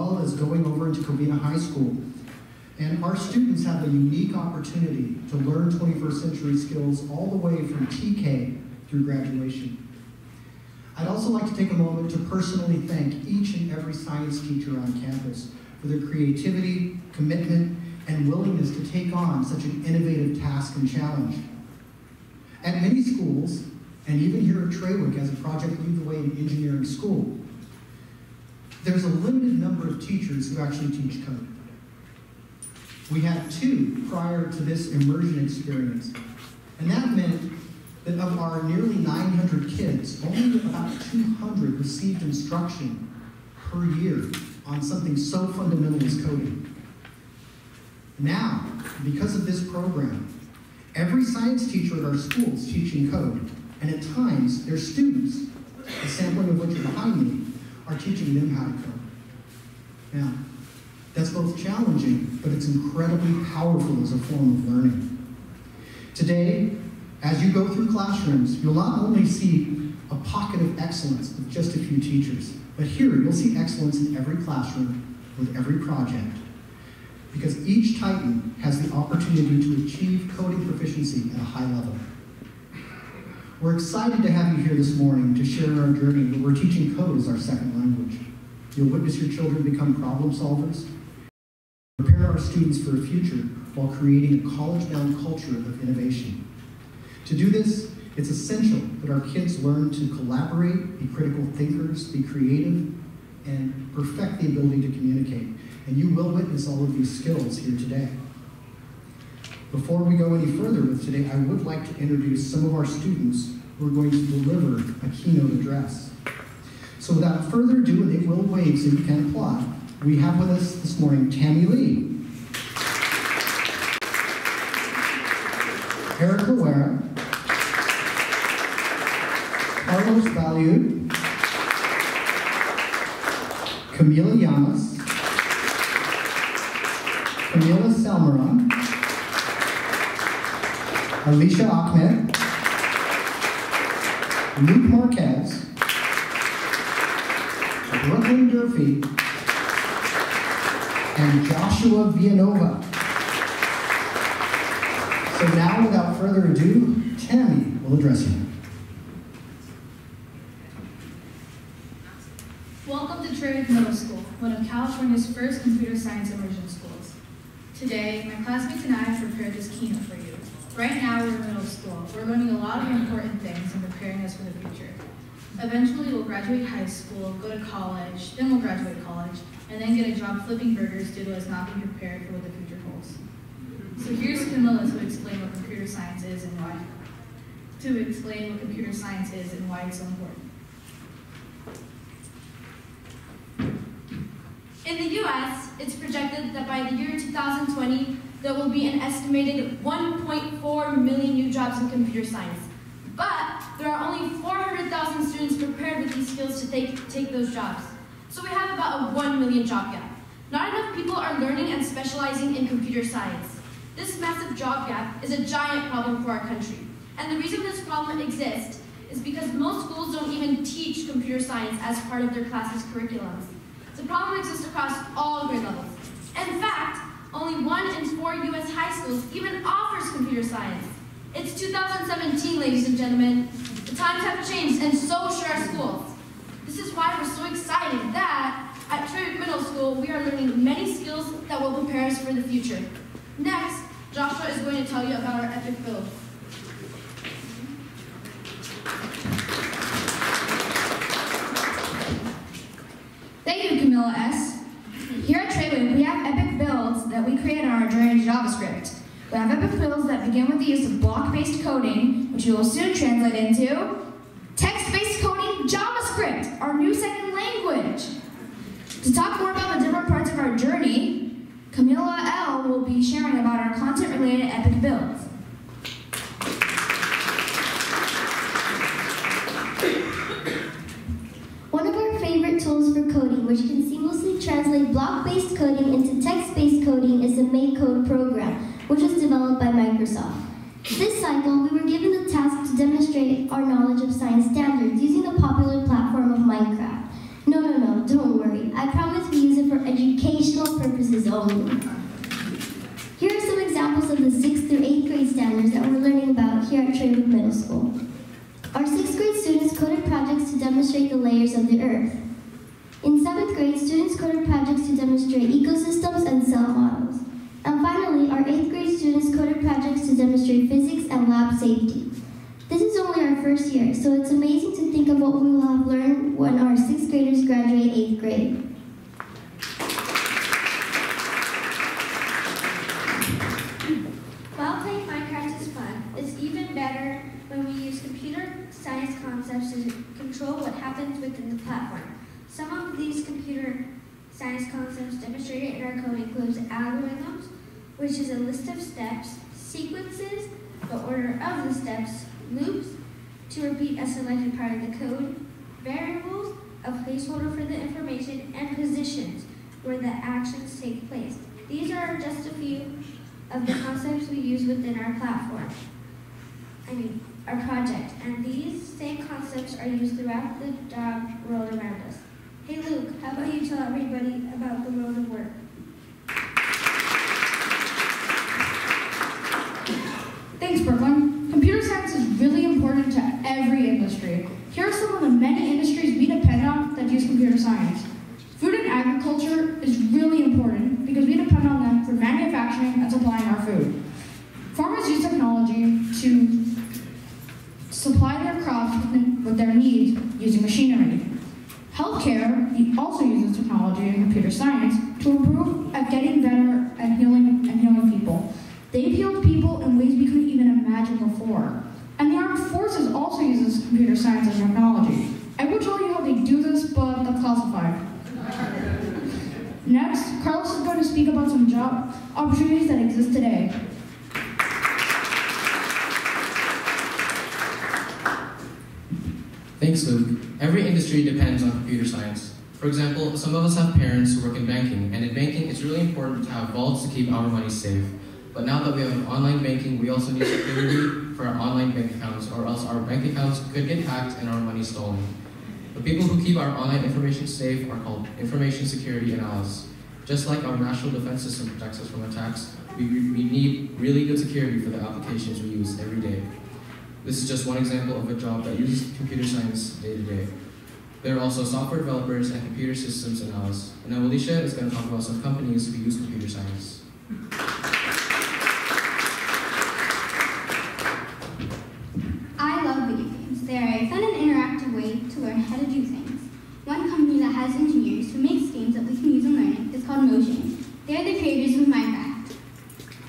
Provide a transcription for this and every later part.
well as going over into Covina High School. And our students have a unique opportunity to learn 21st century skills all the way from TK through graduation. I'd also like to take a moment to personally thank each and every science teacher on campus for their creativity, commitment, and willingness to take on such an innovative task and challenge. At many schools, and even here at Traweek as a Project Lead the Way in engineering school, there's a limited number of teachers who actually teach code. We had 2 prior to this immersion experience, and that meant that of our nearly 900 kids, only about 200 received instruction per year on something so fundamental as coding. Now, because of this program, every science teacher at our school is teaching code, and at times their students, a sampling of which are behind me, are teaching them how to code. Now, that's both challenging, but it's incredibly powerful as a form of learning. Today, as you go through classrooms, you'll not only see a pocket of excellence with just a few teachers, but here you'll see excellence in every classroom with every project, because each Titan has the opportunity to achieve coding proficiency at a high level. We're excited to have you here this morning to share our journey where we're teaching code as our second language. You'll witness your children become problem solvers, prepare our students for a future while creating a college-bound culture of innovation. To do this, it's essential that our kids learn to collaborate, be critical thinkers, be creative, and perfect the ability to communicate. And you will witness all of these skills here today. Before we go any further with today, I would like to introduce some of our students who are going to deliver a keynote address. So without further ado, and they will wave so you can applaud, we have with us this morning Tammy Lee, Eric Loera, Carlos Valiud, Camila Llamas, Camila Salmaron, Alicia Ahmed, Luke Marquez, Brooklyn Durfee, and Joshua Villanova. So now, without further ado, Tammy will address you. Welcome to Traweek Middle School, one of California's first computer science immersion schools. Today, my classmates and I have prepared this keynote for you. Right now, we're in middle school. We're learning a lot of important things and preparing us for the future. Eventually, we'll graduate high school, go to college, then we'll graduate college, and then get a job flipping burgers due to us not being prepared for what the future holds. So here's Camilla to explain what computer science is and why. It's so important. In the US, it's projected that by the year 2020, there will be an estimated 1.4 million new jobs in computer science. But there are only 400,000 students prepared with these skills to take those jobs. So we have about a 1 million job gap. Not enough people are learning and specializing in computer science. This massive job gap is a giant problem for our country. And the reason this problem exists is because most schools don't even teach computer science as part of their classes' curriculums. The problem exists across all grade levels. In fact, only 1 in 4 US high schools even offers computer science. It's 2017, ladies and gentlemen. The times have changed, and so should our schools. This is why we're so excited that at Traweek Middle School, we are learning many skills that will prepare us for the future. Next, Joshua is going to tell you about our epic build. Thank you, Camilla S. Here at Traweek, we have epic builds that we create on our journey to JavaScript. We have epic builds that begin with the use of block-based coding, which we will soon translate into text-based coding JavaScript, our new second language. To talk more about the different parts of our journey, Camilla L. will be sharing about our content-related epic builds. One of our favorite tools for coding, which can seamlessly translate block-based coding into text-based coding, is the MakeCode program, which was developed by Microsoft. This cycle, we were given the task to demonstrate our knowledge of science standards using the popular platform of Minecraft. No, don't worry. I promise we use it for education Honolulu. Here are some examples of the 6th through 8th grade standards that we're learning about here at Traweek Middle School. Our 6th grade students coded projects to demonstrate the layers of the earth. In 7th grade, students coded projects to demonstrate ecosystems and cell models. And finally, our 8th grade students coded projects to demonstrate physics and lab safety. This is only our first year, so it's amazing to think of what we will have learned when our 6th graders graduate 8th grade. While playing Minecraft is fun, it's even better when we use computer science concepts to control what happens within the platform. Some of these computer science concepts demonstrated in our code includes algorithms, which is a list of steps, sequences, the order of the steps, loops, to repeat a selected part of the code, variables, a placeholder for the information, and positions, where the actions take place. These are just a few of the concepts we use within our platform, our project, and these same concepts are used throughout the job world around us. Hey Luke, how about you tell everybody about the world of work? Thanks, Brooklyn. Computer science is really important to every industry. Here are some of the many industries we depend on that use computer science. Food and agriculture is really important because we depend on them for manufacturing and supplying our food. Farmers use technology to supply their crops with their needs using machinery. Healthcare also uses technology and computer science to improve at getting better and healing people. They've healed people in ways we couldn't even imagine before. And the armed forces also uses computer science and technology. I will tell you how they do this, but that's classified. Next, Carlos is going to speak about some job opportunities that exist today. Thanks, Luke. Every industry depends on computer science. For example, some of us have parents who work in banking, and in banking, it's really important to have vaults to keep our money safe. But now that we have online banking, we also need security for our online bank accounts, or else our bank accounts could get hacked and our money stolen. The people who keep our online information safe are called information security analysts. Just like our national defense system protects us from attacks, we need really good security for the applications we use every day. This is just one example of a job that uses computer science day to day. There are also software developers and computer systems analysts. And now Alicia is going to talk about some companies who use computer science. I love video games. They are a fun and interactive way to learn how to do things. One company that has engineers who makes games that we can use in learning is called Motion. They are the creators of Minecraft.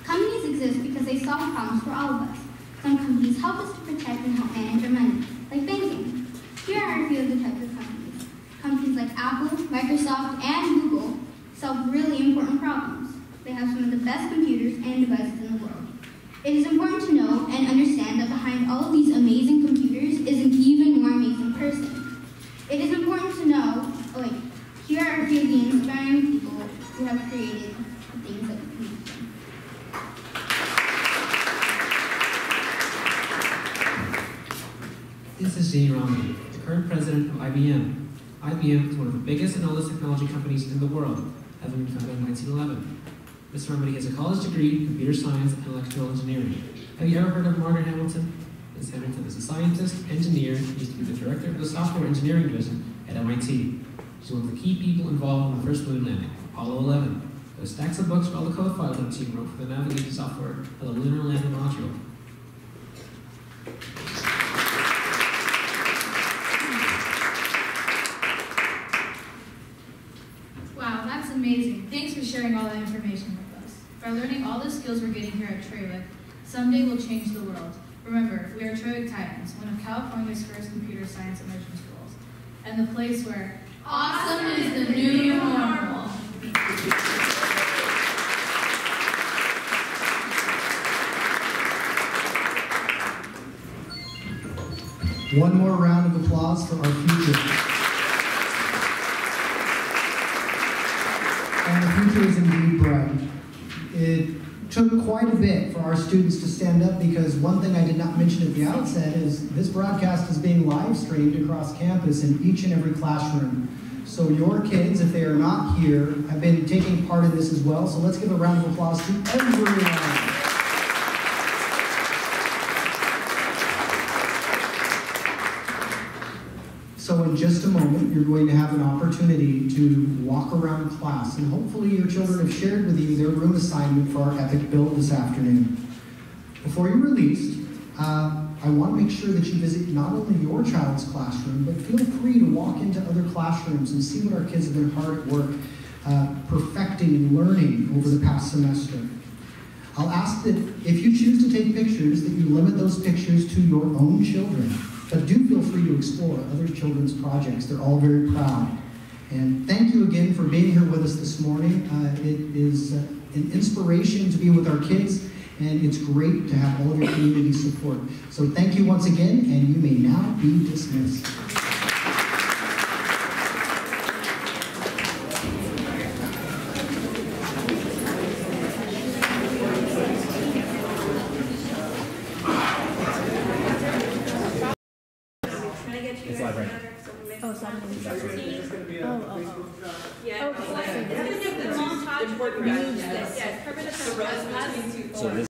Companies exist because they solve problems for all of us. Some companies help us to protect and help manage our money, like banking. Here are a few of the types of companies. Companies like Apple, Microsoft, and Google solve really important problems. They have some of the best computers and devices in the world. It is important to know and understand that behind all of these amazing computers is an even more amazing person. It is important to know, here are a few of the inspiring people who have created the things that we can use. This is Jane Romney, the current president of IBM. IBM is one of the biggest and oldest technology companies in the world, having been founded in 1911. Ms. Romney has a college degree in computer science and electrical engineering. Have you ever heard of Margaret Hamilton? Ms. Hamilton is a scientist, engineer, and used to be the director of the software engineering division at MIT. She's one of the key people involved in the first moon landing, Apollo 11. There are stacks of books for all the code files that the team wrote for the navigation software for the lunar landing module. Wow, that's amazing. Thanks for sharing all that information with us. By learning all the skills we're getting here at Traweek, someday we'll change the world. Remember, we are Traweek Titans, one of California's first computer science immersion schools, and the place where awesome is the new normal. One more round of applause for our future. And the future is indeed bright. It took quite a bit for our students to stand up because one thing I did not mention at the outset is this broadcast is being live streamed across campus in each and every classroom. So your kids, if they are not here, have been taking part in this as well. So let's give a round of applause to everyone. So in just a moment, you're going to have an opportunity to walk around class, and hopefully your children have shared with you their room assignment for our epic build this afternoon. Before you're released, I want to make sure that you visit not only your child's classroom, but feel free to walk into other classrooms and see what our kids have been hard at work perfecting and learning over the past semester. I'll ask that if you choose to take pictures, that you limit those pictures to your own children. But do feel free to explore other children's projects. They're all very proud. And thank you again for being here with us this morning. It is an inspiration to be with our kids, and it's great to have all of your community support. So thank you once again, and you may now be dismissed. It's live right now. Oh, so I'm going to Yeah. Okay. Important. Yes. So this